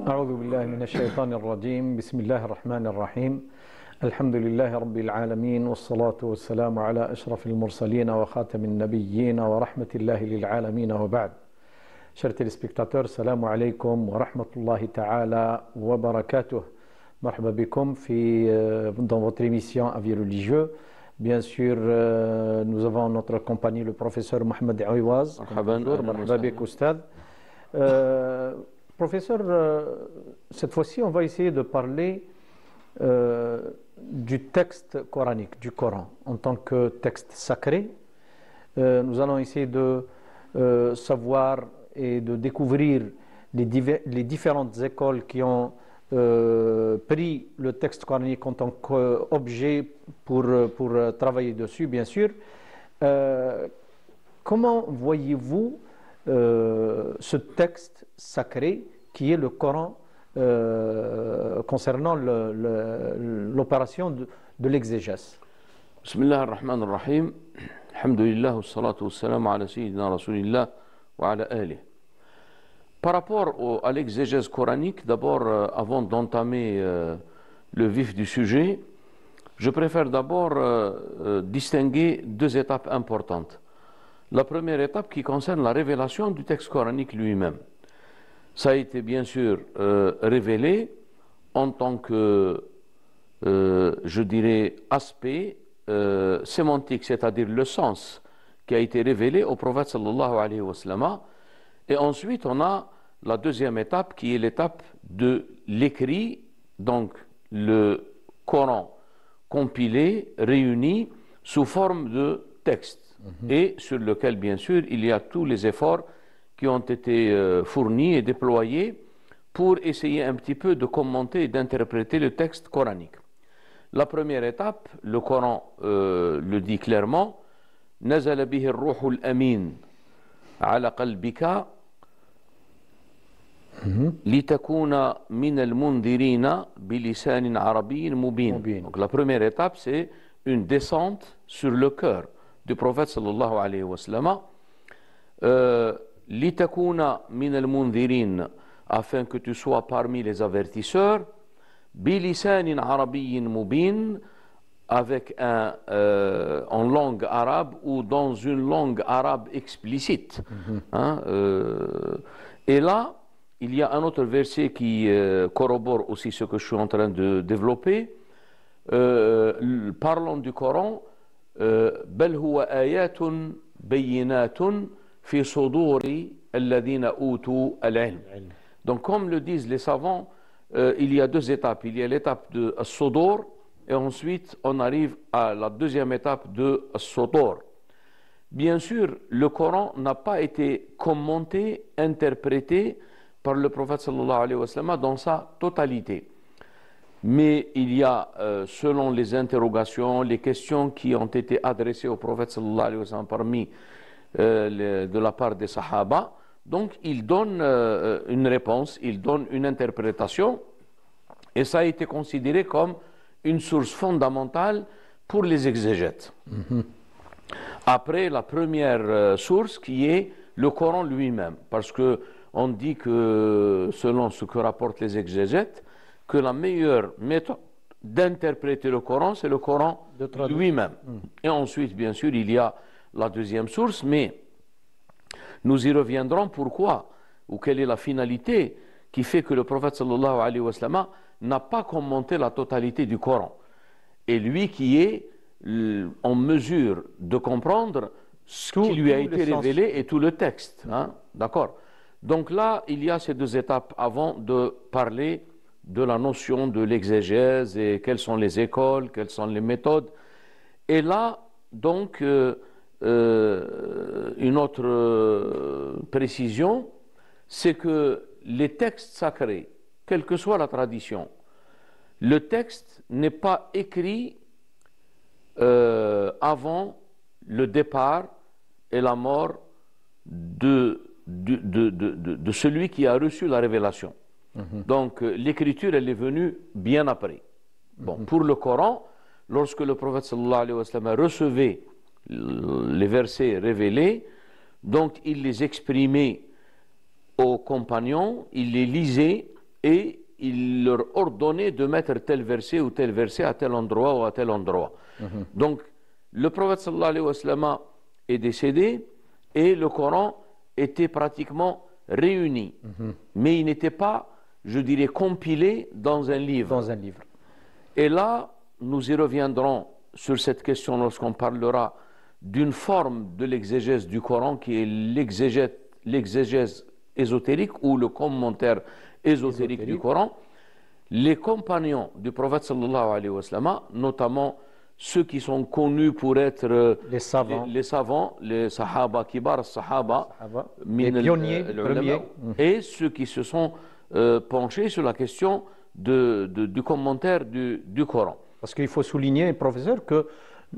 أعوذ بالله من الشيطان الرجيم بسم الله الرحمن الرحيم الحمد لله رب العالمين والصلاة والسلام على أشرف المرسلين وخاتم النبيين ورحمة الله للعالمين وبعد. Chers téléspectateurs, salam alaykum wa rahmatullahi ta'ala wa barakatuh. Marhaba bikum dans votre émission Avis religieux. Bien sûr, nous avons notre compagnie, le professeur Mohamed Aouiwaz. Marhaba bik Oustad. Professeur, cette fois-ci, on va essayer de parler du texte coranique, du Coran, en tant que texte sacré. Nous allons essayer de savoir et de découvrir les différentes écoles qui ont pris le texte coranique en tant qu'objet pour travailler dessus, bien sûr. Comment voyez-vous ce texte sacré qui est le Coran concernant l'opération de l'exégèse? Bismillah ar-Rahman ar-Rahim. Alhamdulillah, wassalatu wassalamu ala sayyidina Rasulillah wa ala alihi. Par rapport à l'exégèse coranique, d'abord, avant d'entamer le vif du sujet, je préfère d'abord distinguer deux étapes importantes. La première étape qui concerne la révélation du texte coranique lui-même. Ça a été bien sûr révélé en tant que, je dirais, aspect sémantique, c'est-à-dire le sens qui a été révélé au prophète sallallahu alayhi wa sallam. Et ensuite, on a la deuxième étape qui est l'étape de l'écrit, donc le Coran compilé, réuni sous forme de texte. Et sur lequel, bien sûr, il y a tous les efforts qui ont été fournis et déployés pour essayer un petit peu de commenter et d'interpréter le texte coranique. La première étape, le Coran le dit clairement, « Nazala bihi ar-ruhul amin ala qalbika litakuna min al-mundirina bilisanin arabiyyin mubin » Donc la première étape, c'est une descente sur le cœur du prophète sallallahu alayhi wa sallam, litakuna min al-mundirin, afin que tu sois parmi les avertisseurs, bilisanin arabiyyin mubin, avec en langue arabe ou dans une langue arabe explicite. Et là, il y a un autre verset qui corrobore aussi ce que je suis en train de développer. Parlant du Coran, بل هو آيات بينات في صدور الذين أوتوا العلم. Donc comme le disent les savants, il y a deux étapes. Il y a l'étape de As-Sudur et ensuite on arrive à la deuxième étape de As-Sudur. Bien sûr, le Coran n'a pas été commenté, interprété par le prophète sallallahu alayhi wa sallam dans sa totalité. Mais il y a, selon les interrogations, les questions qui ont été adressées au prophète sallallahu alayhi wa sallam parmi de la part des Sahaba, donc il donne une réponse, il donne une interprétation, et ça a été considéré comme une source fondamentale pour les exégètes. Après, la première source qui est le Coran lui-même, parce que on dit que, selon ce que rapportent les exégètes, que la meilleure méthode d'interpréter le Coran, c'est le Coran lui-même. Et ensuite, bien sûr, il y a la deuxième source, mais nous y reviendrons pourquoi, ou quelle est la finalité qui fait que le prophète sallallahu alayhi wa sallam n'a pas commenté la totalité du Coran. Et lui qui est en mesure de comprendre ce qui lui a été révélé et tout le texte. D'accord? Donc là, il y a ces deux étapes avant de parler de la notion de l'exégèse et quelles sont les écoles, quelles sont les méthodes. Et là, donc, une autre précision, c'est que les textes sacrés, quelle que soit la tradition, le texte n'est pas écrit avant le départ et la mort de celui qui a reçu la révélation. Donc l'écriture, elle est venue bien après. Bon, pour le Coran, lorsque le prophète sallallahu alayhi wa sallam recevait les versets révélés, donc il les exprimait aux compagnons, il les lisait et il leur ordonnait de mettre tel verset ou tel verset à tel endroit ou à tel endroit. Donc, le prophète sallallahu alayhi wa sallam est décédé et le Coran était pratiquement réuni. Mais il n'était pas, je dirais, compilé dans un livre. Dans un livre. Et là, nous y reviendrons sur cette question lorsqu'on parlera d'une forme de l'exégèse du Coran qui est l'exégèse ésotérique ou le commentaire ésotérique du Coran. Les compagnons du prophète sallallahu alayhi wa sallam, notamment ceux qui sont connus pour être Les savants. les savants, les sahaba, kibar sahaba, Les pionniers premiers. et ceux qui se sont penchés sur la question du commentaire du Coran. Parce qu'il faut souligner, professeur, que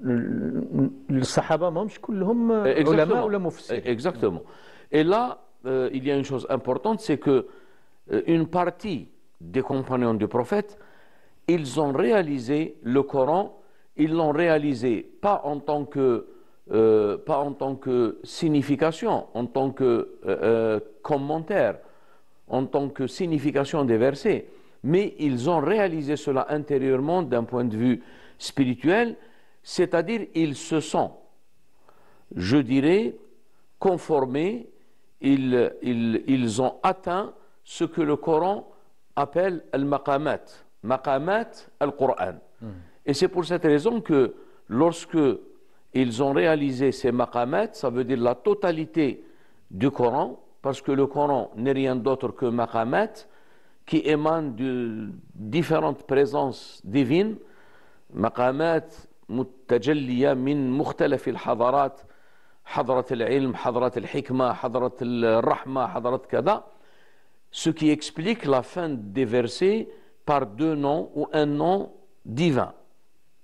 le Sahaba ماهمش كلهم علماء ولا مفسرين. Exactement. Et là, il y a une chose importante, c'est que une partie des compagnons du prophète, ils ont réalisé le Coran, ils l'ont réalisé pas en tant que signification, en tant que commentaire, en tant que signification des versets, mais ils ont réalisé cela intérieurement d'un point de vue spirituel, c'est-à-dire ils se sont, je dirais, conformés, ils ont atteint ce que le Coran appelle al-maqamat, maqamat al-Qur'an. Et c'est pour cette raison que lorsque ils ont réalisé ces maqamat, ça veut dire la totalité du Coran, parce que le Coran n'est rien d'autre que maqamat, qui émanent de différentes présences divines, maqamat متجلية من مختلف الحضارات حضرة العلم حضرة الحكمة حضرة الرحمة حضرة كذا ce qui explique la fin des versets par deux noms ou un nom divin.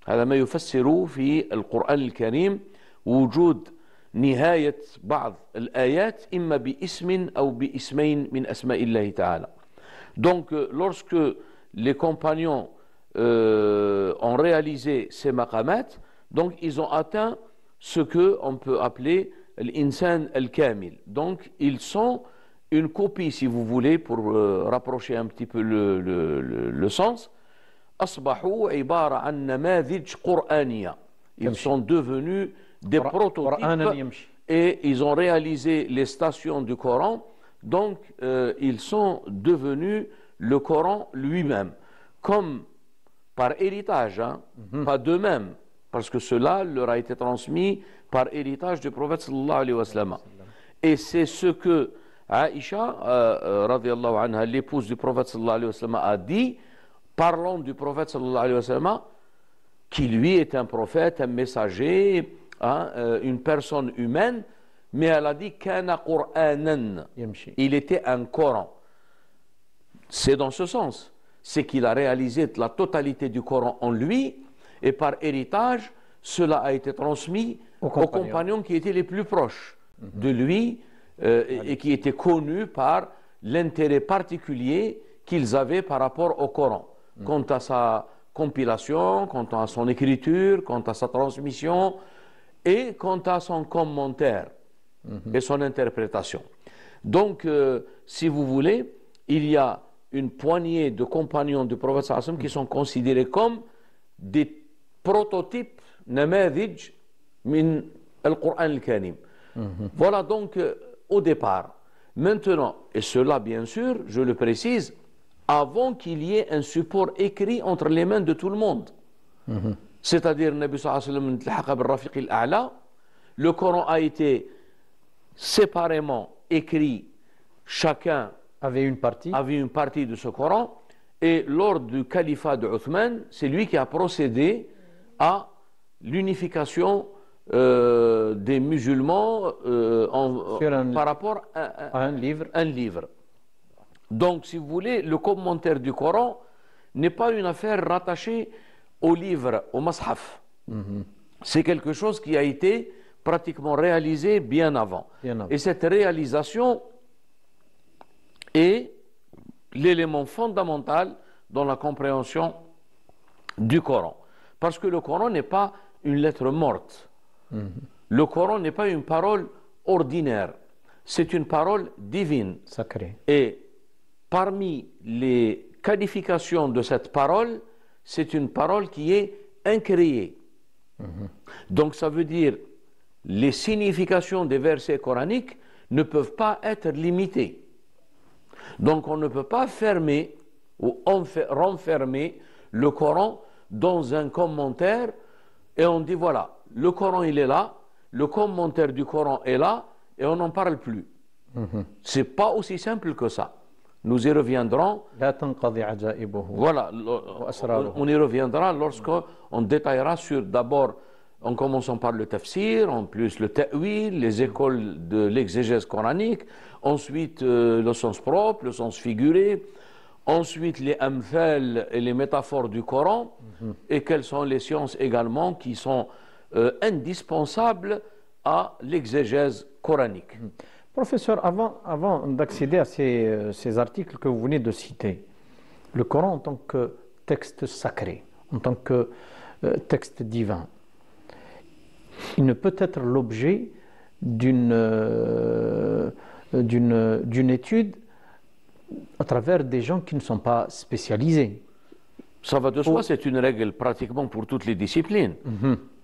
هذا ما يفسر في القرآن الكريم وجود نهاية بعض الآيات إما باسم أو باسمين من أسماء الله تعالى. Donc lorsque les compagnons ont réalisé ces maqamat, donc ils ont atteint ce qu'on peut appeler l'insan al-kamil. Donc ils sont une copie, si vous voulez, pour rapprocher un petit peu le sens. أصبحوا عبارة عن نماذج قرآنية. Ils sont devenus des prototypes et ils ont réalisé les stations du Coran. Donc ils sont devenus le Coran lui-même. Comme par héritage, hein, pas d'eux-mêmes, parce que cela leur a été transmis par héritage du prophète sallallahu alayhi wa sallam. Et c'est ce que Aïcha, radiallahu anha, l'épouse du prophète sallallahu alayhi wa sallam, a dit, parlant du prophète sallallahu alayhi wa sallam, qui lui est un prophète, un messager, hein, une personne humaine, mais elle a dit kana qur'anan, il était un Coran. C'est dans ce sens. C'est qu'il a réalisé la totalité du Coran en lui, et par héritage, cela a été transmis aux compagnons qui étaient les plus proches de lui et qui étaient connus par l'intérêt particulier qu'ils avaient par rapport au Coran, quant à sa compilation, quant à son écriture, quant à sa transmission et quant à son commentaire et son interprétation. Donc, si vous voulez, il y a une poignée de compagnons du prophète sallallahu alayhi wa sallam qui sont considérés comme des prototypes namadij min al-Qur'an al-Karim. Voilà donc au départ. Maintenant, et cela bien sûr, je le précise, avant qu'il y ait un support écrit entre les mains de tout le monde. C'est-à-dire, Nabi sallallahu alayhi wa sallam, le Coran a été séparément écrit, chacun avait une partie de ce Coran, et lors du califat de Uthman, c'est lui qui a procédé à l'unification des musulmans par rapport à un livre. Donc, si vous voulez, le commentaire du Coran n'est pas une affaire rattachée au livre, au mashaf. C'est quelque chose qui a été pratiquement réalisé bien avant. Et cette réalisation est l'élément fondamental dans la compréhension du Coran. Parce que le Coran n'est pas une lettre morte. Le Coran n'est pas une parole ordinaire. C'est une parole divine. Sacrée. Et parmi les qualifications de cette parole, c'est une parole qui est incréée. Donc ça veut dire les significations des versets coraniques ne peuvent pas être limitées. Donc on ne peut pas fermer ou renfermer le Coran dans un commentaire et on dit voilà, le Coran il est là, le commentaire du Coran est là et on n'en parle plus. C'est pas aussi simple que ça. Nous y reviendrons. Voilà, on y reviendra lorsqu'on détaillera sur d'abord, en commençant par le tafsir, en plus le ta'wil, les écoles de l'exégèse coranique, ensuite le sens propre, le sens figuré, ensuite les amthal et les métaphores du Coran, et quelles sont les sciences également qui sont indispensables à l'exégèse coranique. Professeur, avant d'accéder à ces articles que vous venez de citer, le Coran en tant que texte sacré, en tant que texte divin, il ne peut être l'objet d'une étude à travers des gens qui ne sont pas spécialisés. Ça va de soi, c'est une règle pratiquement pour toutes les disciplines.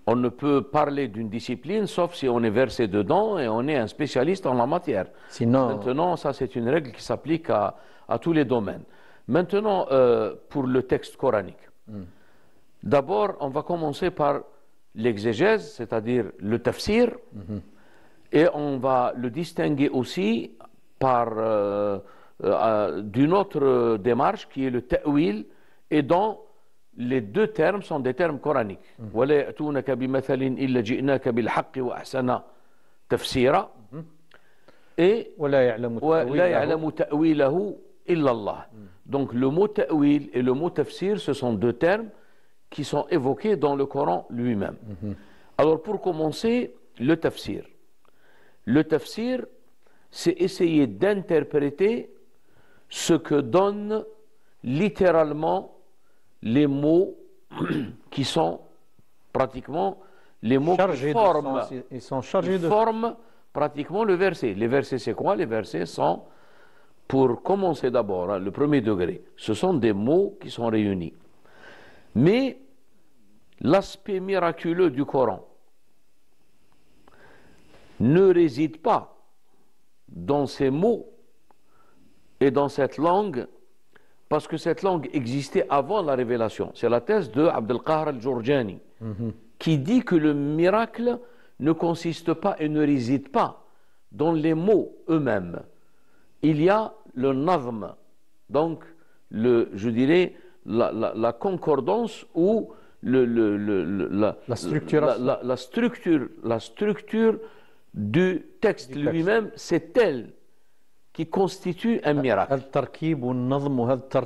On ne peut parler d'une discipline sauf si on est versé dedans et on est un spécialiste en la matière. Sinon... Maintenant, ça c'est une règle qui s'applique à tous les domaines. Maintenant, pour le texte coranique. D'abord, on va commencer par l'exégèse, c'est-à-dire le tafsir, et on va le distinguer aussi par d'une autre démarche qui est le ta'wil, et dont les deux termes sont des termes coraniques. وَلَا يَأْتُونَكَ بِمَثَلٍ إِلَّا جِئْنَاكَ بِالْحَقِّ وَأَحْسَنَ تَفْسِيرًا et وَلَا يَعْلَمُ تَأْوِيلَهُ إِلَّا اللَّهُ. Donc le mot ta'wil et le mot tafsir, ce sont deux termes qui sont évoqués dans le Coran lui-même. Alors pour commencer, le tafsir. Le tafsir, c'est essayer d'interpréter ce que donnent littéralement les mots qui sont pratiquement les mots qui forment pratiquement le verset. Les versets, c'est quoi? Les versets sont, pour commencer d'abord, le premier degré, ce sont des mots qui sont réunis. Mais l'aspect miraculeux du Coran ne réside pas dans ces mots et dans cette langue, parce que cette langue existait avant la révélation. C'est la thèse de Abdelqahar al-Jurjani, qui dit que le miracle ne consiste pas et ne réside pas dans les mots eux-mêmes. Il y a le nazm, donc je dirais la concordance ou la structure du texte lui-même, c'est elle qui constitue un miracle.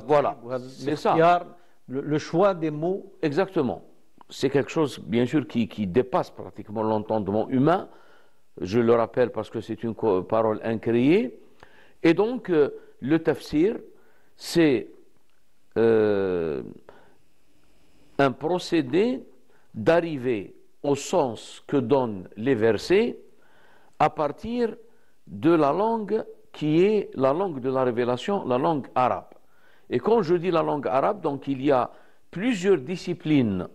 Voilà, c'est ça. Le choix des mots. Exactement. C'est quelque chose, bien sûr, qui dépasse pratiquement l'entendement humain. Je le rappelle parce que c'est une parole incréée. Et donc, le tafsir, c'est un procédé d'arriver au sens que donnent les versets à partir de la langue qui est la langue de la révélation, la langue arabe. Et quand je dis la langue arabe, donc il y a plusieurs disciplines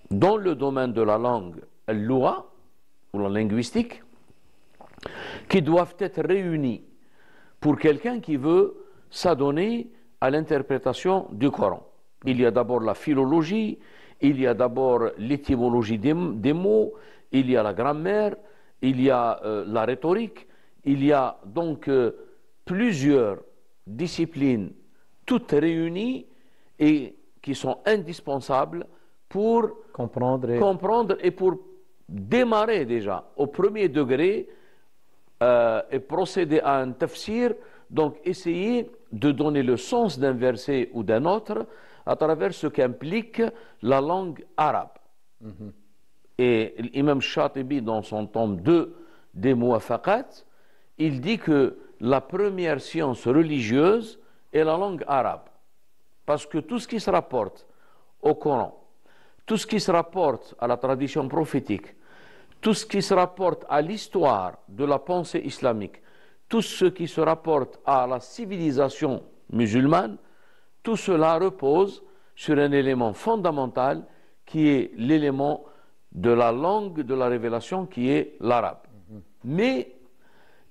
dans le domaine de la langue al-lugha, ou la linguistique, qui doivent être réunies pour quelqu'un qui veut s'adonner à l'interprétation du Coran. Il y a d'abord la philologie, il y a d'abord l'étymologie des mots, il y a la grammaire, il y a la rhétorique, il y a donc plusieurs disciplines, toutes réunies et qui sont indispensables pour comprendre et pour démarrer déjà au premier degré et procéder à un tafsir, donc essayer de donner le sens d'un verset ou d'un autre à travers ce qu'implique la langue arabe. Et l'imam Shatibi, dans son tome 2 des Muwafaqat, il dit que la première science religieuse est la langue arabe. Parce que tout ce qui se rapporte au Coran, tout ce qui se rapporte à la tradition prophétique, tout ce qui se rapporte à l'histoire de la pensée islamique, tout ce qui se rapporte à la civilisation musulmane, tout cela repose sur un élément fondamental qui est l'élément de la langue de la révélation qui est l'arabe. Mais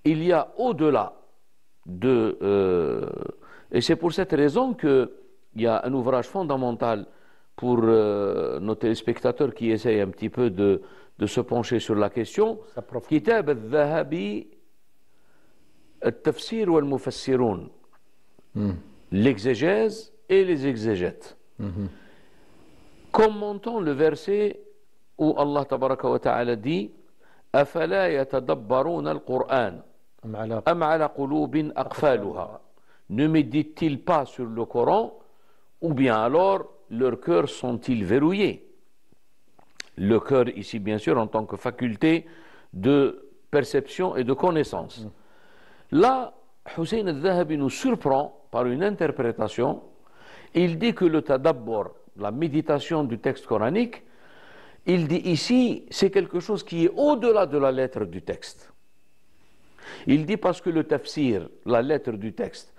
il y a au-delà et c'est pour cette raison qu'il y a un ouvrage fondamental pour nos téléspectateurs qui essayent un petit peu de se pencher sur la question. Kitab al-Dhahabi, al-Tafsir ou al-Mufassirun, l'exégèse et les exégètes. Commentons le verset où Allah tabaraka wa ta'ala dit أفلا يتدبرون القرآن أم على قلوب أقفالها. Ne méditent-ils pas sur le Coran ou bien alors leurs cœurs sont-ils verrouillés? Le cœur ici bien sûr en tant que faculté de perception et de connaissance. Là, Hussein al-Dhahabi nous surprend par une interprétation. Il dit que le tadabbur, la méditation du texte coranique, il dit ici, c'est quelque chose qui est au-delà de la lettre du texte. Il dit parce que le tafsir, la lettre du texte,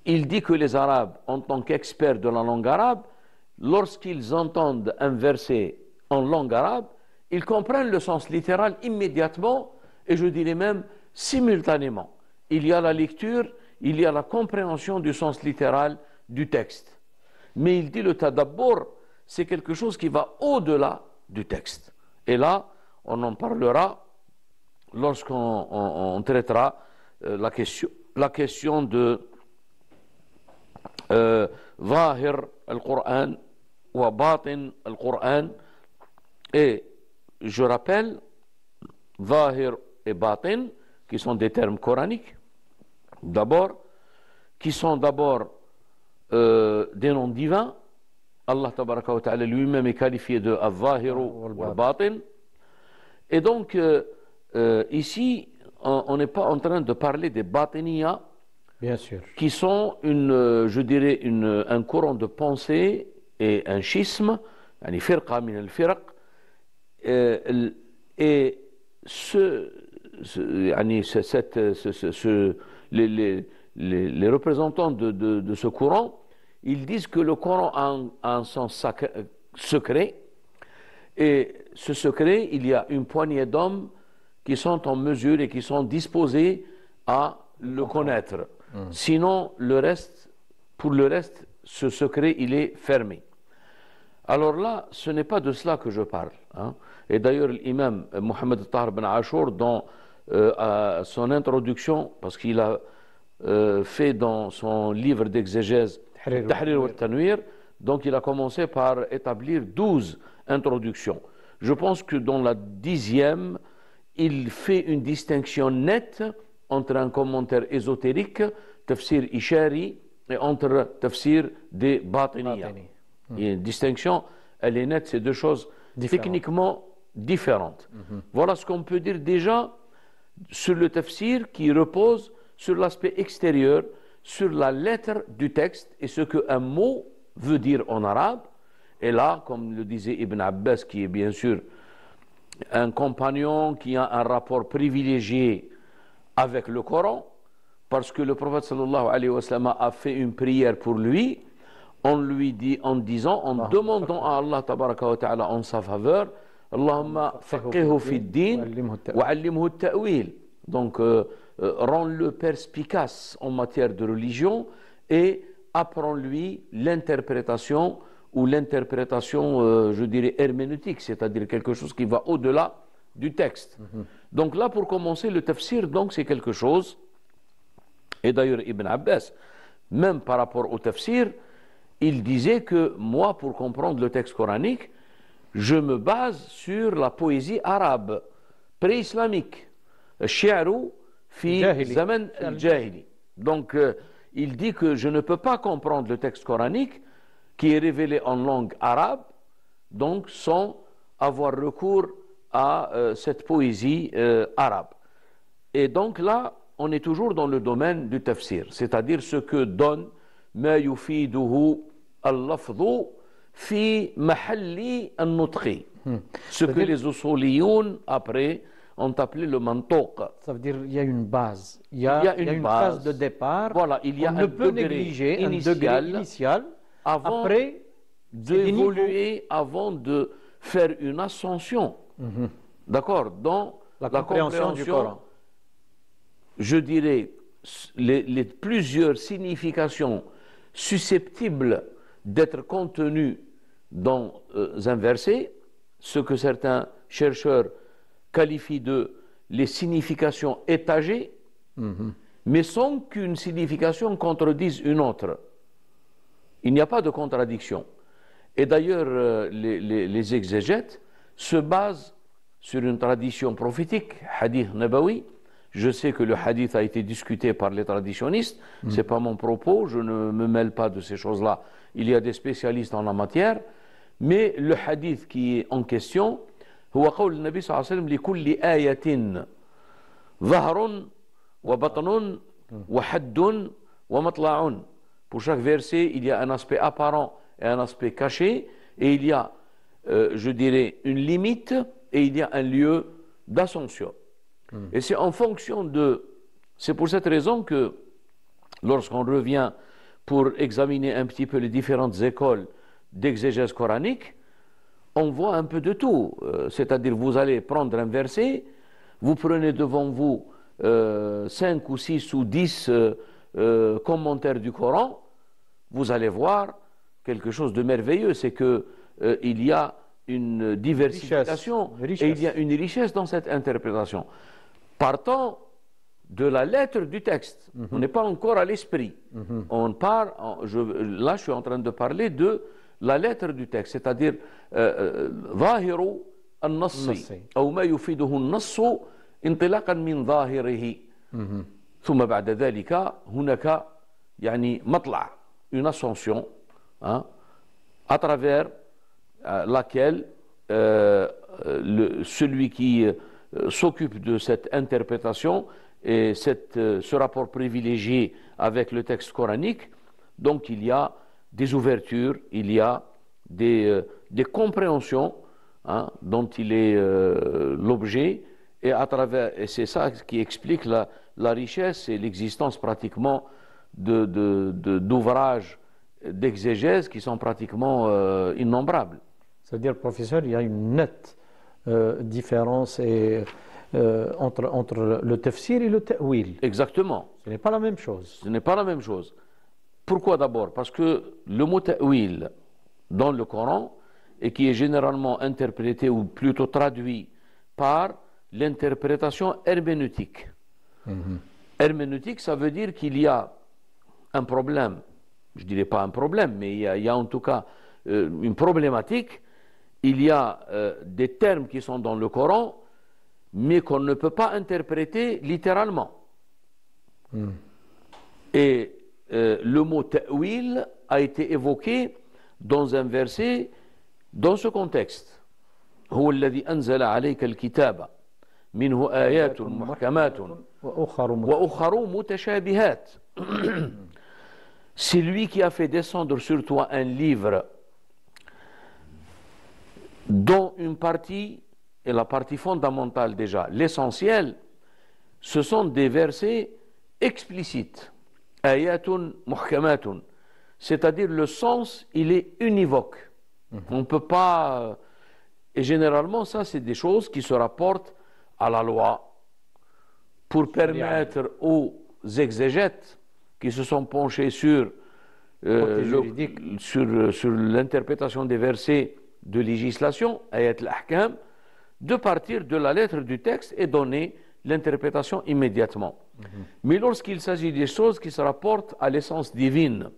il dit que les Arabes, en tant qu'experts de la langue arabe, lorsqu'ils entendent un verset en langue arabe, ils comprennent le sens littéral immédiatement, et je dirais même simultanément. Il y a la lecture, il y a la compréhension du sens littéral du texte. Mais il dit le tadabbur, c'est quelque chose qui va au-delà du texte. Et là, on en parlera lorsqu'on traitera la question de Zahir al-Qur'an ou Batin al-Qur'an. Et je rappelle, Zahir et Batin, qui sont des termes coraniques, qui sont d'abord des noms divins. Allah tabaraka wa ta'ala lui-même est qualifié de Al-Zahiru wal-Batin. Et donc, ici, on n'est pas en train de parler des Batiniya, bien sûr, qui sont, je dirais, un courant de pensée et un schisme, yani firqa min al-firq, et les représentants de ce courant, ils disent que le Coran a un sens secret, et ce secret, il y a une poignée d'hommes qui sont en mesure et qui sont disposés à le connaître. Sinon, pour le reste, ce secret, il est fermé. Alors là, ce n'est pas de cela que je parle. Hein. Et d'ailleurs, l'imam Mohammed Tahir Ben Ashur, dans son introduction, parce qu'il a fait dans son livre d'exégèse Tahrir wa Tanwir, donc il a commencé par établir 12 introductions. Je pense que dans la 10e, il fait une distinction nette entre un commentaire ésotérique, tafsir ishari, et entre tafsir des batiniya. Il y a une distinction, elle est nette, c'est deux choses techniquement différentes. Voilà ce qu'on peut dire déjà sur le tafsir qui repose sur l'aspect extérieur, sur la lettre du texte et ce qu'un mot veut dire en arabe. Et là, comme le disait Ibn Abbas, qui est bien sûr un compagnon qui a un rapport privilégié avec le Coran, parce que le prophète sallallahu alayhi wa sallam a fait une prière pour lui, on lui dit, en demandant à Allah tabaraka wa ta'ala en sa faveur, Allahumma faqihu fi din wa allimhu at-ta'wil. Donc, rends-le perspicace en matière de religion et apprends-lui l'interprétation ou l'interprétation, je dirais, herméneutique, c'est-à-dire quelque chose qui va au-delà du texte. Donc là, pour commencer, le tafsir, donc, c'est quelque chose, et d'ailleurs Ibn Abbas, même par rapport au tafsir, il disait que moi, pour comprendre le texte coranique, je me base sur la poésie arabe, pré-islamique, shi'ru fi zaman al-jahili. Donc, il dit que je ne peux pas comprendre le texte coranique qui est révélé en langue arabe, donc sans avoir recours à cette poésie arabe. Et donc là, on est toujours dans le domaine du tafsir, c'est-à-dire ce que donne ma yufiduhu al-lafdhu fi mahalli al-nutqi. Ce que les usuliyoun, après, ont appelé le mantoq. Ça veut dire qu'il y a une base. Il y Il y a a une base. phase de départ. Voilà, il y a On un ne peut degré négliger un initial degré initial. avant Après, d'évoluer, avant de faire une ascension. D'accord? Dans la compréhension du Coran. je dirais, les plusieurs significations susceptibles d'être contenues dans un verset, ce que certains chercheurs qualifient de les significations étagées, mais sans qu'une signification contredise une autre. Il n'y a pas de contradiction. Et d'ailleurs, les exégètes se basent sur une tradition prophétique, hadith nabawi. Je sais que le hadith a été discuté par les traditionnistes, ce n'est pas mon propos, je ne me mêle pas de ces choses-là. Il y a des spécialistes en la matière, mais le hadith qui est en question, هو قول النبي صلى الله عليه وسلم لكل آية ظهر وبطن وحد ومطلع. Pour chaque verset, il y a un aspect apparent et un aspect caché, et il y a, je dirais, une limite, et il y a un lieu d'ascension. Et c'est en fonction de... C'est pour cette raison que, lorsqu'on revient pour examiner un petit peu les différentes écoles d'exégèse coranique, on voit un peu de tout. C'est-à-dire, vous allez prendre un verset, vous prenez devant vous 5 ou 6 ou 10 commentaires du Coran, vous allez voir quelque chose de merveilleux, c'est que il y a une diversification et il y a une richesse dans cette interprétation. Partant de la lettre du texte, on n'est pas encore à l'esprit. On part, là je suis en train de parler de la lettre du texte, c'est-à-dire ظاهر النص أو ما يفيده النص انطلاقا من ظاهره ثم بعد ذلك هناك يعني مطلع une ascension à travers laquelle celui qui s'occupe de cette interprétation et ce rapport privilégié avec le texte coranique, donc il y a des ouvertures, il y a des compréhensions dont il est l'objet, et c'est ça qui explique la richesse et l'existence pratiquement d'ouvrages d'exégèse qui sont pratiquement innombrables. C'est-à-dire, professeur, il y a une nette différence entre le tafsir et le ta'wil. Exactement. Ce n'est pas la même chose. Ce n'est pas la même chose. Pourquoi d'abord? Parce que le mot ta'wil dans le Coran, et qui est généralement interprété ou plutôt traduit par l'interprétation herméneutique. Herméneutique, ça veut dire qu'il y a un problème, je ne dirais pas un problème, mais il y a en tout cas une problématique. Il y a des termes qui sont dans le Coran, mais qu'on ne peut pas interpréter littéralement. Et le mot ta'wil a été évoqué dans un verset dans ce contexte. هو الذي أنزل عليك الكتاب منه آيات محكمات وأخر متشابهات. C'est lui qui a fait descendre sur toi un livre dont une partie, et la partie fondamentale déjà, l'essentiel, ce sont des versets explicites. Ayatun muhkamatun. C'est-à-dire le sens, il est univoque. On ne peut pas... Et généralement, ça, c'est des choses qui se rapportent à la loi pour permettre aux exégètes qui se sont penchés sur l'interprétation des versets de législation, ayat al-ahkam, de partir de la lettre du texte et donner l'interprétation immédiatement. Mais lorsqu'il s'agit des choses qui se rapportent à l'essence divine,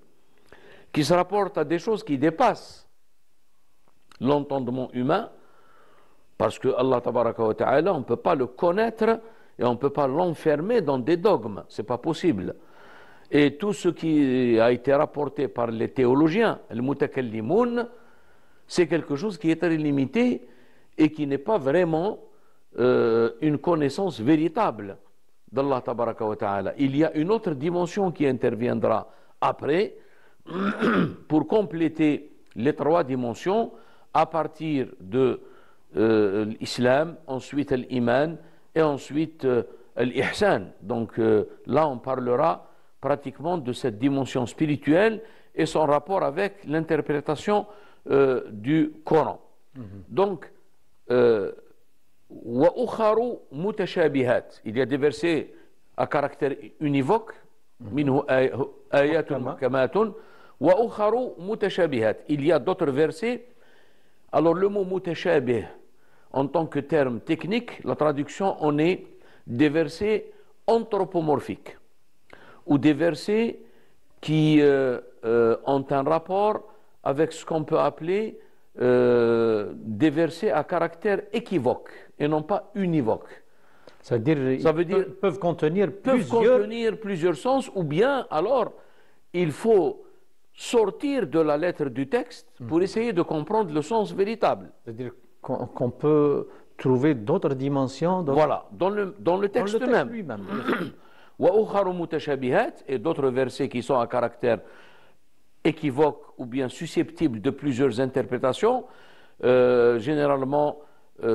qui se rapportent à des choses qui dépassent l'entendement humain, parce que Allah tabaraka wa ta'ala, on ne peut pas le connaître et on ne peut pas l'enfermer dans des dogmes, c'est pas possible. Et tout ce qui a été rapporté par les théologiens, les mutakallimoun, c'est quelque chose qui est très limité et qui n'est pas vraiment une connaissance véritable d'Allah tabaraka wa ta'ala. Il y a une autre dimension qui interviendra après pour compléter les 3 dimensions à partir de l'islam, ensuite l'iman et ensuite l'ihsan. Donc là, on parlera pratiquement de cette dimension spirituelle et son rapport avec l'interprétation du Coran. Donc, وَأُخَرُ مُتَشَابِهَاتٍ, il y a des versets à caractère univoque, منه آيات محكمات وأخر متشابهات. Il y a d'autres versets. Alors le mot mutashabih en tant que terme technique, la traduction en est des versets anthropomorphiques ou des versets qui ont un rapport avec ce qu'on peut appeler des versets à caractère équivoque et non pas univoque. Ça veut dire peuvent contenir plusieurs sens, ou bien alors il faut sortir de la lettre du texte pour essayer de comprendre le sens véritable. C'est-à-dire qu'on peut trouver d'autres dimensions voilà, dans le texte même. lui-même. وَأُخَرُ مُتَشَابِهَاتٍ, et d'autres versets qui sont à caractère équivoque ou bien susceptibles de plusieurs interprétations. Généralement,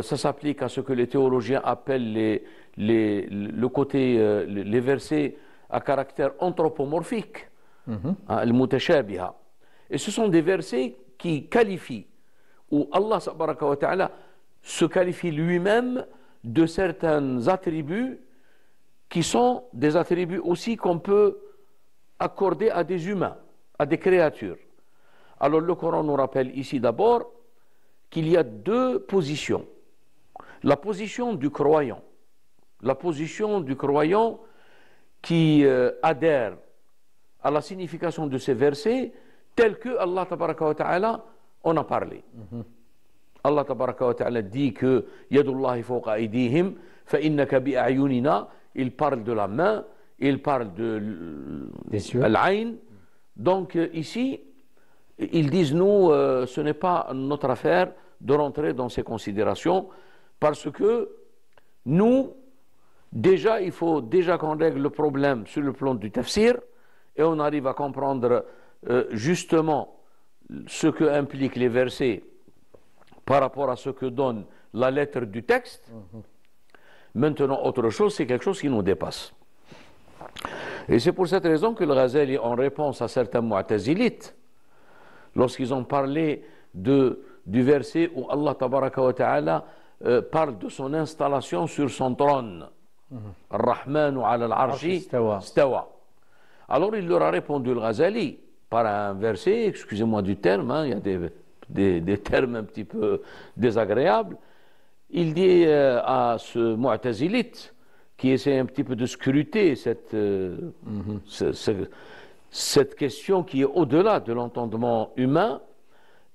ça s'applique à ce que les théologiens appellent les versets à caractère anthropomorphique, al-mutashabiha. Et ce sont des versets qui qualifient, où Allah tabaraka wa ta'ala se qualifie lui-même de certains attributs qui sont des attributs aussi qu'on peut accorder à des humains, à des créatures. Alors le Coran nous rappelle ici d'abord qu'il y a deux positions. La position du croyant. La position du croyant qui adhère à la signification de ces versets tels que Allah tabaraka wa ta'ala en a parlé. Allah tabaraka wa ta'ala dit que Yadullahi fawqa aydihim fa innaka bi a'yunina. Il parle de la main, il parle de l'ayn. Donc ici, ils disent nous, ce n'est pas notre affaire de rentrer dans ces considérations parce que nous, déjà, il faut déjà qu'on règle le problème sur le plan du tafsir et on arrive à comprendre justement ce que impliquent les versets par rapport à ce que donne la lettre du texte. Maintenant, autre chose, c'est quelque chose qui nous dépasse. Et c'est pour cette raison que le Ghazali, en réponse à certains mu'tazilites, lorsqu'ils ont parlé du verset où Allah tabaraka wa ta'ala parle de son installation sur son trône, Ar-Rahmanu ala al-Arshi stawa. Alors il leur a répondu, le Ghazali, par un verset, excusez-moi du terme, il y a des termes un petit peu désagréables. Il dit à ce mu'tazilite qui essaie un petit peu de scruter cette question qui est au-delà de l'entendement humain,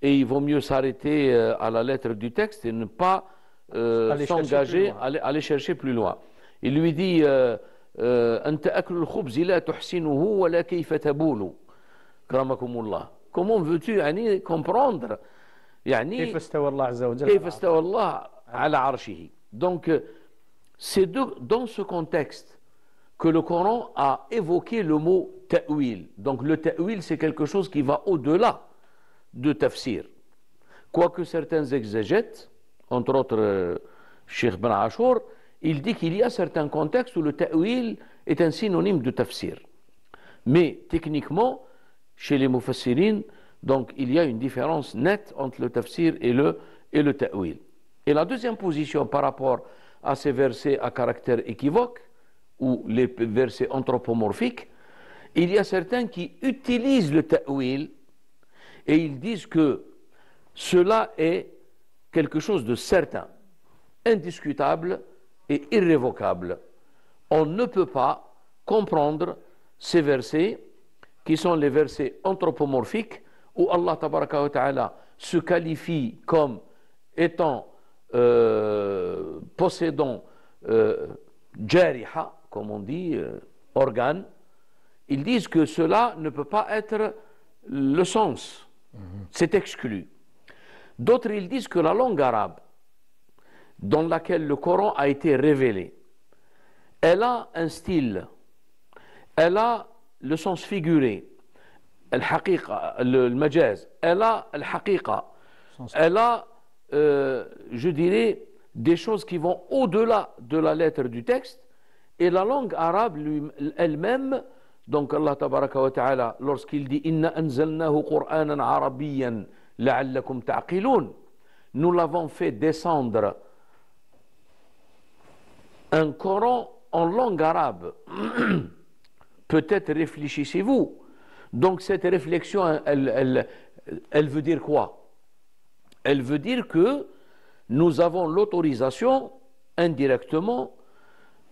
et il vaut mieux s'arrêter à la lettre du texte et ne pas s'engager, aller chercher plus loin. Il lui dit أنت أكل الخبز لا تحسنه ولا كيف تبول كرمكم الله. Comment veux-tu comprendre كيف استوى الله عز وجل كيف استوى الله على عرشه. Donc c'est dans ce contexte que le Coran a évoqué le mot ta'wil. Donc le ta'wil, c'est quelque chose qui va au-delà de tafsir. Quoique certains exégètes, entre autres Cheikh Ben Ashur, il dit qu'il y a certains contextes où le ta'wil est un synonyme de tafsir. Mais techniquement, chez les mufassirin, donc il y a une différence nette entre le tafsir et le ta'wil. Et la deuxième position par rapport à ces versets à caractère équivoque, ou les versets anthropomorphiques, il y a certains qui utilisent le ta'wil et ils disent que cela est quelque chose de certain, indiscutable et irrévocable. On ne peut pas comprendre ces versets qui sont les versets anthropomorphiques où Allah tabaraka wa ta'ala se qualifie comme étant possédant jariha, comme on dit, organe. Ils disent que cela ne peut pas être le sens, c'est exclu. D'autres, ils disent que la langue arabe dans laquelle le Coran a été révélé, elle a un style, elle a le sens figuré, le majaz, elle a le haqiqa, elle a je dirais des choses qui vont au-delà de la lettre du texte. Et la langue arabe elle-même, donc Allah tabaraka wa ta'ala, lorsqu'il dit Inna anzalnahu Qur'anan arabiyyan la'allakum ta'qilun, nous l'avons fait descendre un Coran en langue arabe. Peut-être réfléchissez-vous. Donc cette réflexion, elle veut dire quoi? Elle veut dire que nous avons l'autorisation indirectement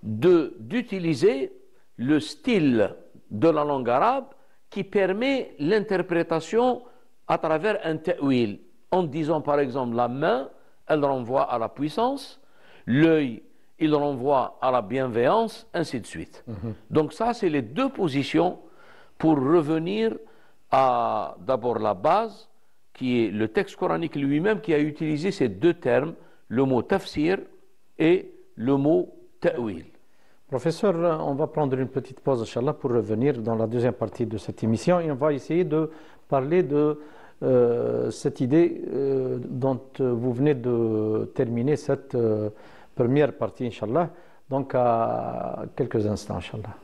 d'utiliser le style de la langue arabe qui permet l'interprétation à travers un ta'wil. En disant par exemple la main, elle renvoie à la puissance, l'œil, il renvoie à la bienveillance, ainsi de suite. Donc ça, c'est les deux positions pour revenir à d'abord la base, qui est le texte coranique lui-même, qui a utilisé ces deux termes, le mot tafsir et le mot ta'wil. Professeur, on va prendre une petite pause, Inch'Allah, pour revenir dans la deuxième partie de cette émission et on va essayer de parler de cette idée dont vous venez de terminer cette première partie, Inch'Allah, donc à quelques instants, Inch'Allah.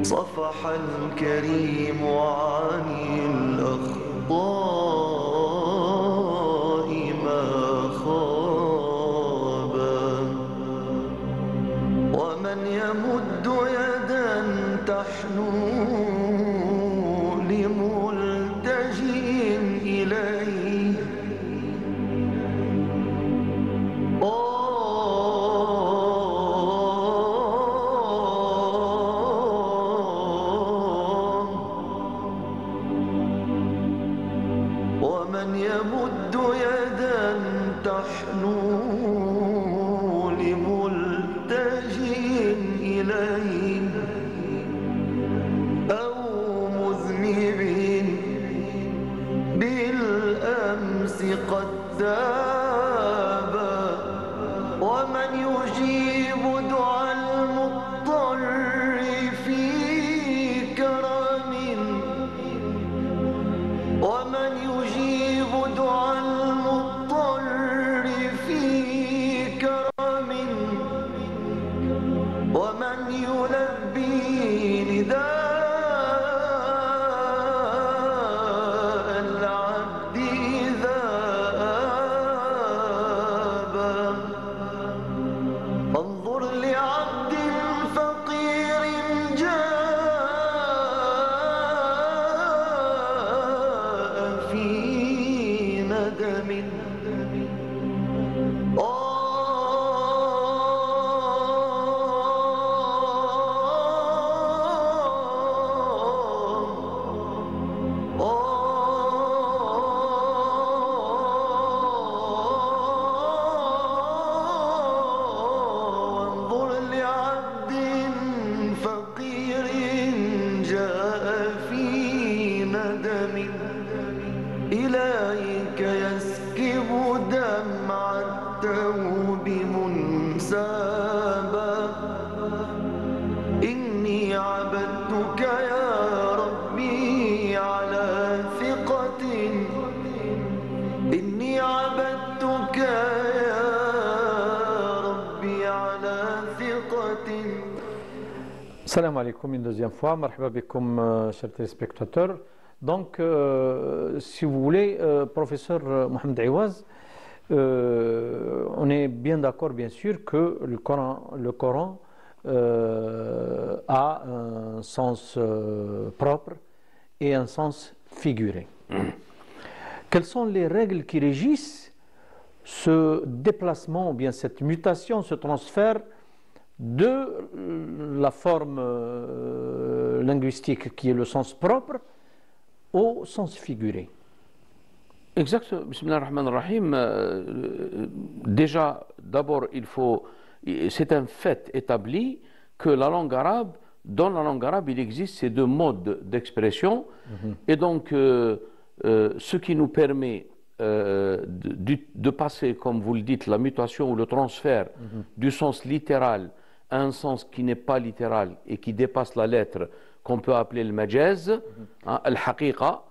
صفح الكريم عن الأخطاء ما خاب ومن يمد يدا تحنو لملتجئ إليه ومن يمد يدا تحنو لملتجئ إليه أو مذنب بالأمس قد تاب ومن يجيب دعاء المضطر في كرم ومن يجيب دعاء المضطر في كرم ومن يلبي نداء العبد إذا آبى انظر لعبد فقير جاء في ندم إني عبدتك يا ربي على ثقة إني عبدتك يا ربي على ثقة. Salam alaikum une deuxième fois, marhaba bikoum, chers téléspectateurs. Donc, si vous voulez, professeur Mohamed Aouaz, on est bien d'accord, bien sûr, que le Coran a un sens propre et un sens figuré. Quelles sont les règles qui régissent ce déplacement, ou bien cette mutation, ce transfert de la forme linguistique qui est le sens propre au sens figuré? Exact, Bismillah ar-Rahman ar-Rahim. Déjà, d'abord, c'est un fait établi que la langue arabe, dans la langue arabe, il existe ces deux modes d'expression. Et donc, ce qui nous permet de passer, comme vous le dites, la mutation ou le transfert du sens littéral à un sens qui n'est pas littéral et qui dépasse la lettre, qu'on peut appeler le majaz, al-haqiqa.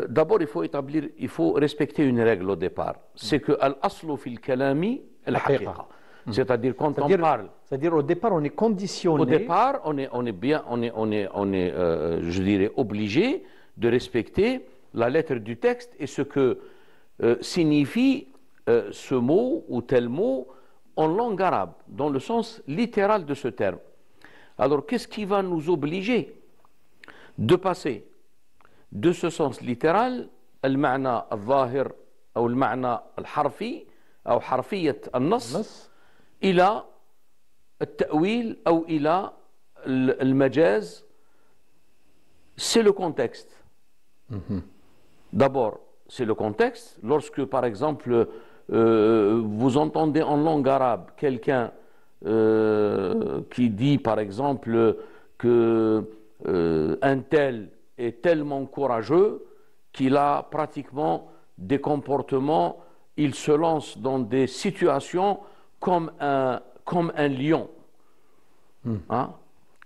D'abord, il faut respecter une règle au départ. C'est que al-aslu fil kalami al-haqiqa. C'est-à-dire quand on parle. C'est-à-dire au départ, on est conditionné. Au départ, on est je dirais, obligé de respecter la lettre du texte et ce que signifie ce mot ou tel mot en langue arabe, dans le sens littéral de ce terme. Alors, qu'est-ce qui va nous obliger de passer de ce sens littéral, المعنى الظاهر أو المعنى الحرفي أو حرفية النص إلى التأويل أو إلى المجاز? C'est le contexte. D'abord, c'est le contexte. Lorsque, par exemple, vous entendez en langue arabe quelqu'un qui dit, par exemple, que un tel est tellement courageux qu'il a pratiquement des comportements, il se lance dans des situations comme un lion.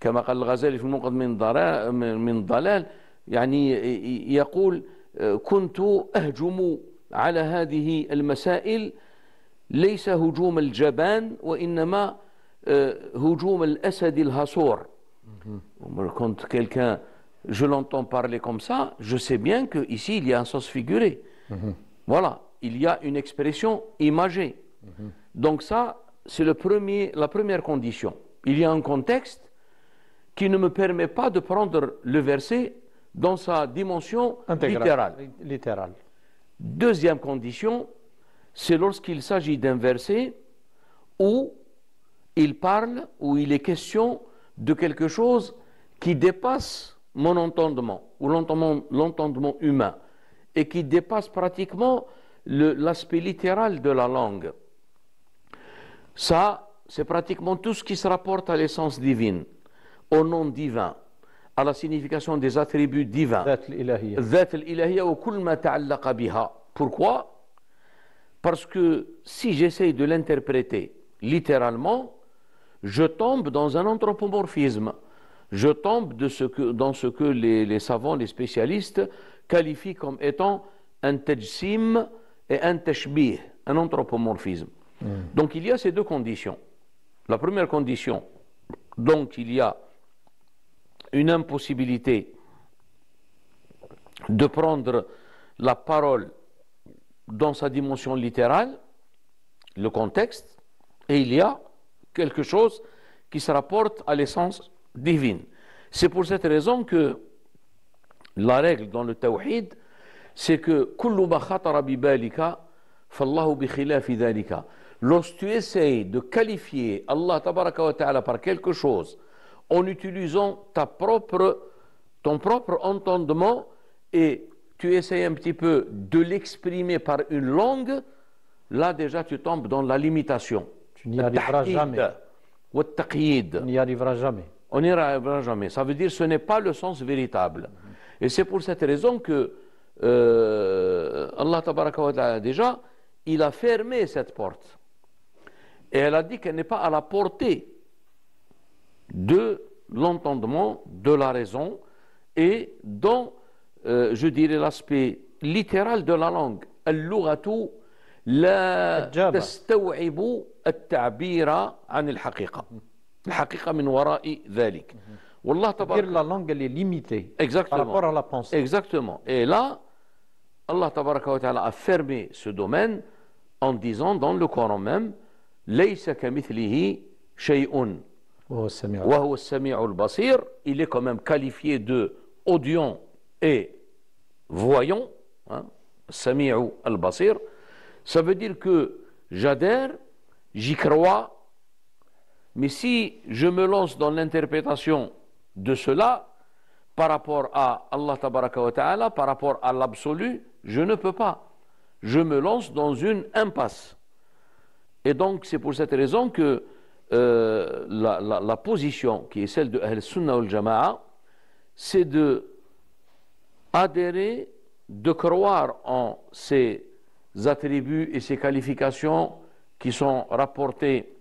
كما قال الغزالي في المنقذ من الضلال، يعني يقول كنت أهجم على هذه المسائل ليس هجوم الجبان وإنما هجوم الأسد الهصور. Quand quelqu'un, je l'entends parler comme ça, je sais bien qu'ici il y a un sens figuré. Voilà, il y a une expression imagée. Donc ça, c'est la première condition. Il y a un contexte qui ne me permet pas de prendre le verset dans sa dimension littérale. Deuxième condition, c'est lorsqu'il s'agit d'un verset où il parle, où il est question de quelque chose qui dépasse mon entendement, ou l'entendement humain, et qui dépasse pratiquement l'aspect littéral de la langue. Ça, c'est pratiquement tout ce qui se rapporte à l'essence divine, au nom divin, à la signification des attributs divins. Dhat al-ilahiyya wa kull ma ta'allaqa biha. Pourquoi? Parce que si j'essaye de l'interpréter littéralement, je tombe dans un anthropomorphisme. Je tombe dans ce que les savants, les spécialistes qualifient comme étant un tajsim et un tashbih, un anthropomorphisme. Donc il y a ces deux conditions. La première condition, donc il y a une impossibilité de prendre la parole dans sa dimension littérale, le contexte, et il y a quelque chose qui se rapporte à l'essence divine. C'est pour cette raison que la règle dans le tawhid, c'est que kullu ma khatara bi balika fallahu bi khilafi dhalika. Lorsque tu essayes de qualifier Allah tabaraka wa ta'ala par quelque chose en utilisant ton propre entendement et tu essayes un petit peu de l'exprimer par une langue, là déjà tu tombes dans la limitation. Tu n'y arriveras jamais. Tu n'y arriveras jamais. On n'y arrivera jamais. Ça veut dire que ce n'est pas le sens véritable. Et c'est pour cette raison que Allah tabaraka wa ta'ala déjà, il a fermé cette porte. Et elle a dit qu'elle n'est pas à la portée de l'entendement, de la raison et dans, je dirais, l'aspect littéral de la langue. اللغة لا حجابة. تستوعب التعبير عن الحقيقة. الحقيقة من وراء ذلك. والله Dire تبارك la langue, elle est limitée par Exactement. rapport à la pensée. Exactement. Et là, Allah tabaraka wa ta'ala a fermé ce domaine en disant dans le Coran même ليس كمثله شيء Oh, Sami'a. وهو السميع البصير. Il est quand même qualifié de audient et voyant, hein, السميع البصير. Ça veut dire que j'adhère, j'y crois, mais si je me lance dans l'interprétation de cela par rapport à Allah tabaraka wa ta'ala, par rapport à l'absolu, je ne peux pas. Je me lance dans une impasse. Et donc c'est pour cette raison que la position qui est celle de Ahl Sunnah wal Jama'a, c'est de adhérer, de croire en ces attributs et ces qualifications qui sont rapportés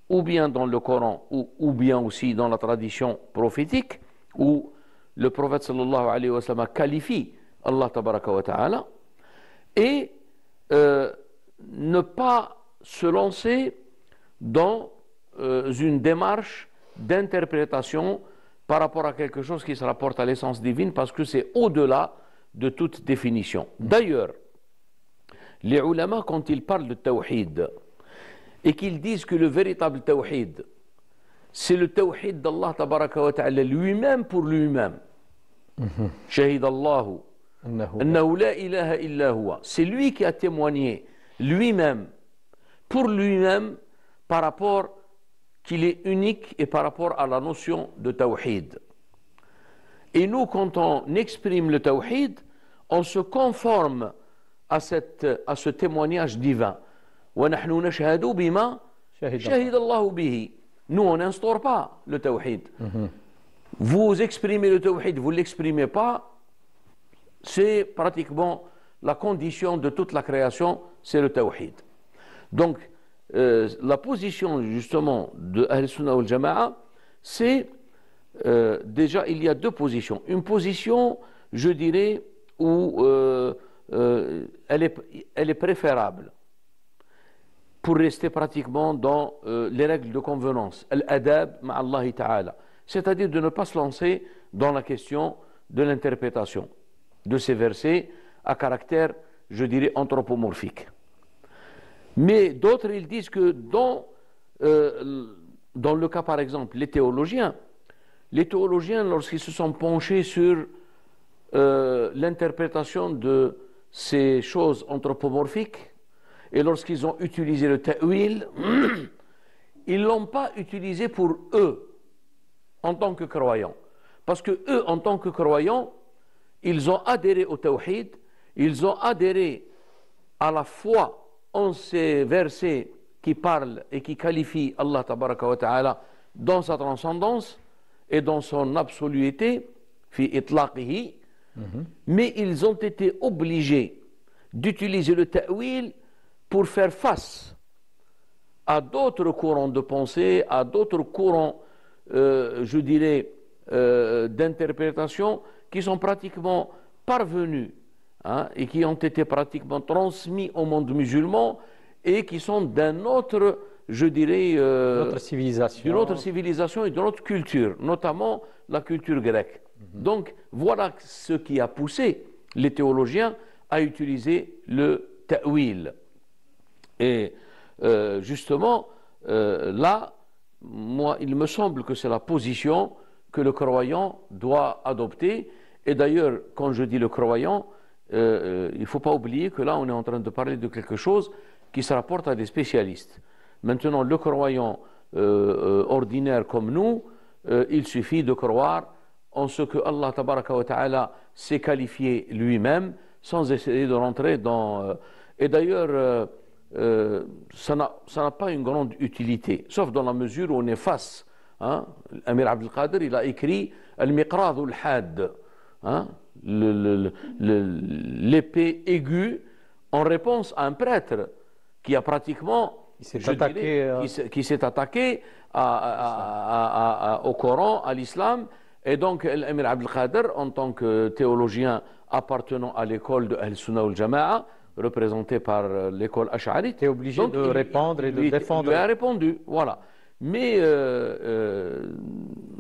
ou bien dans le Coran ou bien aussi dans la tradition prophétique où le prophète sallallahu alayhi wa sallam qualifie Allah tabaraka wa ta'ala et ne pas se lancer dans une démarche d'interprétation par rapport à quelque chose qui se rapporte à l'essence divine parce que c'est au-delà de toute définition. D'ailleurs, les ulama, quand ils parlent de tawhid et qu'ils disent que le véritable tawhid, c'est le tawhid d'Allah tabaraka wa ta'ala lui-même pour lui-même. Shahid Allahu annahu la ilaha illa huwa. C'est lui qui a témoigné lui-même, pour lui-même, par rapport qu'il est unique et par rapport à la notion de tawhid. Et nous, quand on exprime le tawhid, on se conforme à ce témoignage divin. وَنَحْنُ نَشْهَدُ بِمَا شَهِدَ اللَّهُ بِهِ. Nous, on n'instaure pas le tawhid. Vous exprimez le tawhid, vous ne l'exprimez pas, c'est pratiquement la condition de toute la création, c'est le tawhid. Donc, la position justement de Ahl Sunnah wal Jama'a, c'est déjà, il y a deux positions. Une position, je dirais, où elle est préférable pour rester pratiquement dans les règles de convenance, al-adab ma'Allah ta'ala, c'est-à-dire de ne pas se lancer dans la question de l'interprétation de ces versets à caractère, je dirais, anthropomorphique. Mais d'autres, ils disent que dans le cas, par exemple, les théologiens, lorsqu'ils se sont penchés sur l'interprétation de ces choses anthropomorphiques, et lorsqu'ils ont utilisé le ta'wil, ils ne l'ont pas utilisé pour eux, en tant que croyants. Parce que eux, en tant que croyants, ils ont adhéré au tawhid, ils ont adhéré à la foi en ces versets qui parlent et qui qualifient Allah tabaraka wa ta'ala dans sa transcendance et dans son absoluité, fi itlaqihi, mais ils ont été obligés d'utiliser le ta'wil pour faire face à d'autres courants de pensée, à d'autres courants, je dirais, d'interprétation qui sont pratiquement parvenus, hein, et qui ont été pratiquement transmis au monde musulman et qui sont d'un autre, je dirais, Notre civilisation. d'une autre civilisation et d'une autre culture, notamment la culture grecque. Donc voilà ce qui a poussé les théologiens à utiliser le ta'wil. Et justement, là, moi, il me semble que c'est la position que le croyant doit adopter. Et d'ailleurs, quand je dis le croyant, il ne faut pas oublier que là, on est en train de parler de quelque chose qui se rapporte à des spécialistes. Maintenant, le croyant ordinaire comme nous, il suffit de croire en ce que Allah tabaraka wa ta'ala s'est qualifié lui-même, sans essayer de rentrer dans... et d'ailleurs, ça n'a pas une grande utilité, sauf dans la mesure où on est face. Hein? Amir Abdel Qadir, il a écrit Al-Miqrad al-Had, hein? L'épée aiguë, en réponse à un prêtre qui a pratiquement Il s'est je attaqué, dirais, qui s'est attaqué au Coran, à l'islam. Et donc, l'Amir Abdelkader, en tant que théologien appartenant à l'école de Al-Sunnah al-Jama'a, représenté par l'école Ash'arite, était obligé donc, de répondre et de lui défendre. lui a répondu, voilà. Mais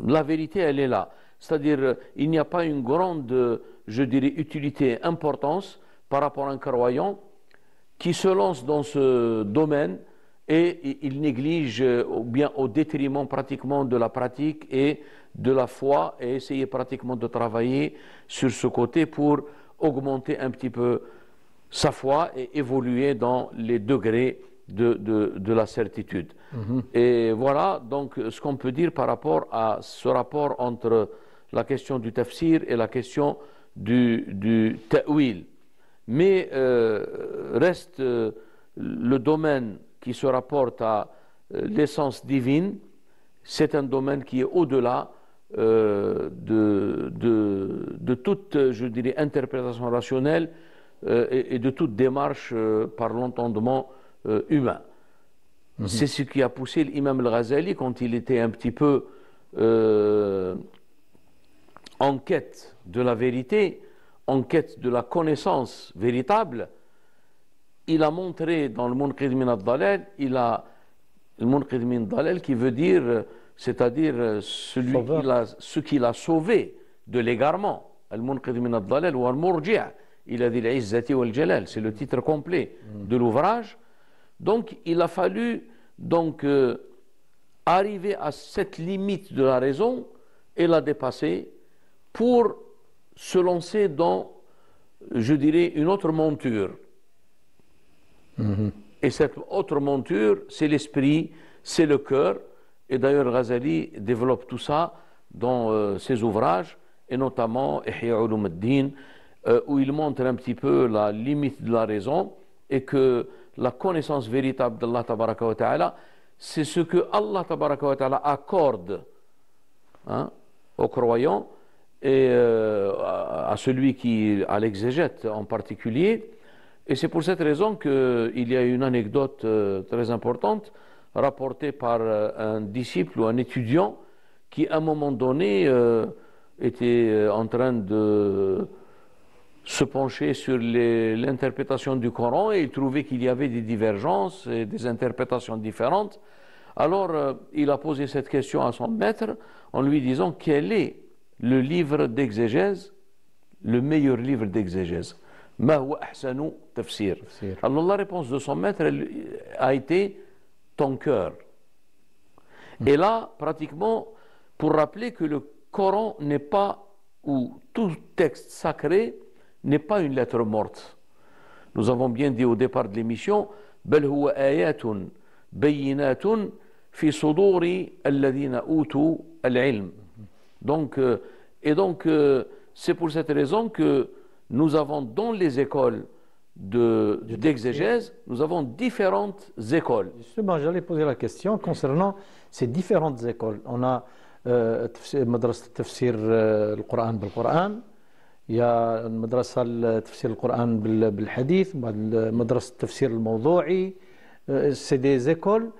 la vérité, elle est là. C'est-à-dire, il n'y a pas une grande, je dirais, utilité, importance par rapport à un croyant qui se lance dans ce domaine et il néglige, ou bien au détriment pratiquement de la pratique et de la foi, et essayer pratiquement de travailler sur ce côté pour augmenter un petit peu sa foi et évoluer dans les degrés de la certitude. Et voilà donc ce qu'on peut dire par rapport à ce rapport entre la question du tafsir et la question du ta'wil. Mais reste le domaine qui se rapporte à l'essence divine, c'est un domaine qui est au-delà de toute, je dirais, interprétation rationnelle et de toute démarche par l'entendement humain. C'est ce qui a poussé l'imam al-Ghazali, quand il était un petit peu en quête de la vérité, en quête de la connaissance véritable. Il a montré dans le Munqidh min ad-Dalal, le Munqidh min ad-Dalal qui veut dire, c'est-à-dire ce qu'il a sauvé de l'égarement. Le Munqidh min ad-Dalal ou al-Murji', il a dit l'Izzati wal-Jalal, c'est le titre complet de l'ouvrage. Donc il a fallu donc arriver à cette limite de la raison et la dépasser pour se lancer dans, je dirais, une autre monture. Et cette autre monture, c'est l'esprit, c'est le cœur. Et d'ailleurs, Ghazali développe tout ça dans ses ouvrages, et notamment Ihya Ulum ad-Din, où il montre un petit peu la limite de la raison et que la connaissance véritable d'Allah Tabaraka wa Ta'ala, c'est ce que Allah Tabaraka wa Ta'ala accorde aux croyants et à celui qui a l'exégète en particulier. Et c'est pour cette raison qu'il y a une anecdote très importante rapportée par un disciple ou un étudiant qui à un moment donné était en train de se pencher sur l'interprétation du Coran et il trouvait qu'il y avait des divergences et des interprétations différentes. Alors il a posé cette question à son maître en lui disant quel est le livre d'exégèse, le meilleur livre d'exégèse. Ma huwa ahsanu tafsir. Alors la réponse de son maître a été ton cœur. Et là, pratiquement, pour rappeler que le Coran n'est pas, ou tout texte sacré n'est pas une lettre morte. Nous avons bien dit au départ de l'émission, bal huwa ayatun bayyinatun fi suduri alladhina utu al-ilm. Donc, c'est pour cette raison que nous avons dans les écoles d'exégèse, nous avons différentes écoles. Justement, j'allais poser la question concernant ces différentes écoles. On a Madrasa Tafsir al-Qur'an bil-Qur'an, il y a Madrasa Tafsir al-Qur'an bil-Hadith, Madrasa Tafsir al-Mawdu'i. C'est des écoles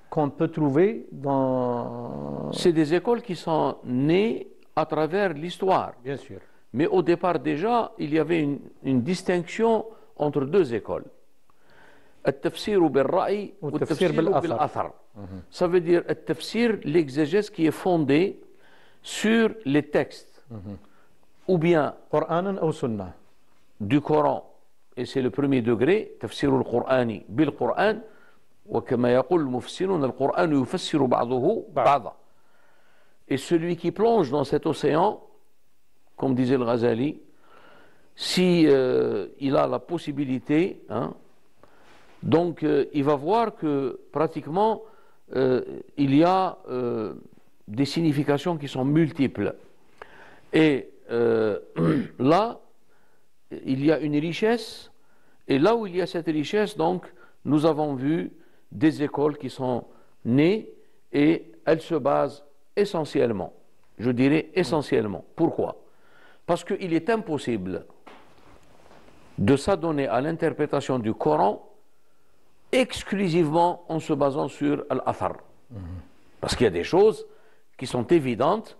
qu'on peut trouver dans... C'est des écoles qui sont nées à travers l'histoire. Bien sûr. Mais au départ déjà, il y avait une distinction entre deux écoles. Al-Tafsir bil-Ra'i ou Al-Tafsir bil-Athar. Ça veut dire Al-Tafsir, l'exégèse qui est fondée sur les textes. Ou bien du Coran. Et c'est le premier degré, Tafsir al-Qur'ani bil-Qur'an. وكما يقول المفسرون القرآن يفسر بعضه بعضا. Et celui qui plonge dans cet océan, comme disait le Ghazali, si il a la possibilité, donc il va voir que pratiquement il y a des significations qui sont multiples. Et là, il y a une richesse, et là où il y a cette richesse, donc, nous avons vu des écoles qui sont nées et elles se basent essentiellement, je dirais essentiellement. Pourquoi? Parce qu'il est impossible de s'adonner à l'interprétation du Coran exclusivement en se basant sur l'Athar. Parce qu'il y a des choses qui sont évidentes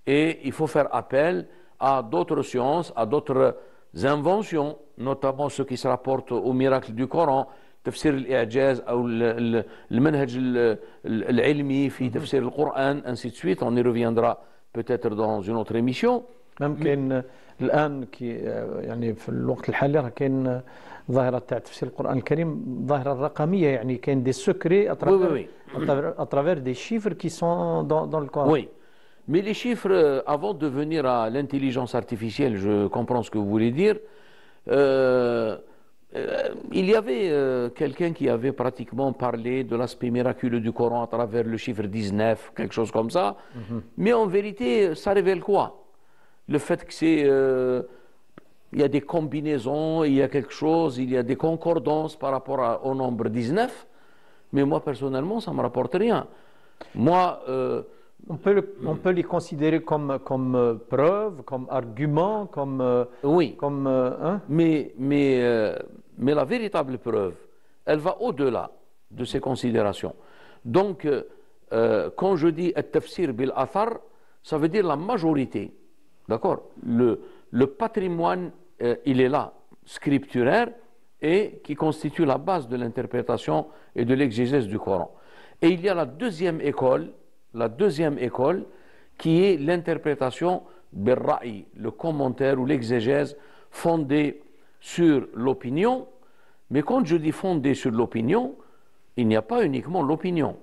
et il faut faire appel à d'autres sciences, à d'autres inventions, notamment ceux qui se rapportent au miracle du Coran, تفسير الإعجاز أو المنهج العلمي في تفسير القرآن, ainsi de suite. On y reviendra peut-être dans une autre émission. même كاين الآن يعني في الوقت الحالي راه كاين ظاهرة تاع تفسير القرآن الكريم ظاهرة رقمية, يعني كاين des secrets à travers des chiffres qui sont dans le Coran. Oui, mais les chiffres, avant de venir à l'intelligence artificielle, je comprends ce que vous voulez dire. Il y avait quelqu'un qui avait pratiquement parlé de l'aspect miraculeux du Coran à travers le chiffre 19, quelque chose comme ça. Mais en vérité, ça révèle quoi? Le fait que il y a des combinaisons, il y a quelque chose, il y a des concordances par rapport au nombre 19. Mais moi, personnellement, ça ne me rapporte rien. Moi... on peut les considérer comme preuve, comme argument, comme... oui, hein? mais la véritable preuve, elle va au-delà de ces considérations. Donc, quand je dis « tafsir bil athar », ça veut dire la majorité. D'accord? Le patrimoine, il est là, scripturaire, et qui constitue la base de l'interprétation et de l'exégèse du Coran. Et il y a la deuxième école qui est l'interprétation bil ra'i, le commentaire ou l'exégèse fondée sur l'opinion. Mais quand je dis fondée sur l'opinion, il n'y a pas uniquement l'opinion.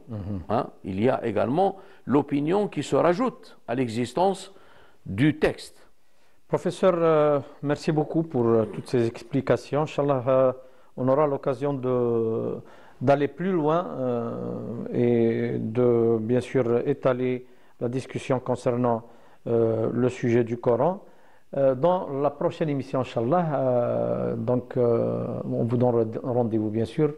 Hein? Il y a également l'opinion qui se rajoute à l'existence du texte. Professeur, merci beaucoup pour toutes ces explications. Inch'Allah, on aura l'occasion d'aller plus loin et de bien sûr étaler la discussion concernant le sujet du Coran dans la prochaine émission, Inch'Allah. Donc, on vous donne rendez-vous bien sûr,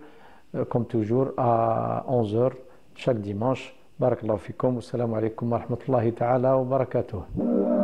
comme toujours, à 11h chaque dimanche. Barakallahu fikum. Assalamu alaikum wa rahmatullahi ta'ala wa barakatuh.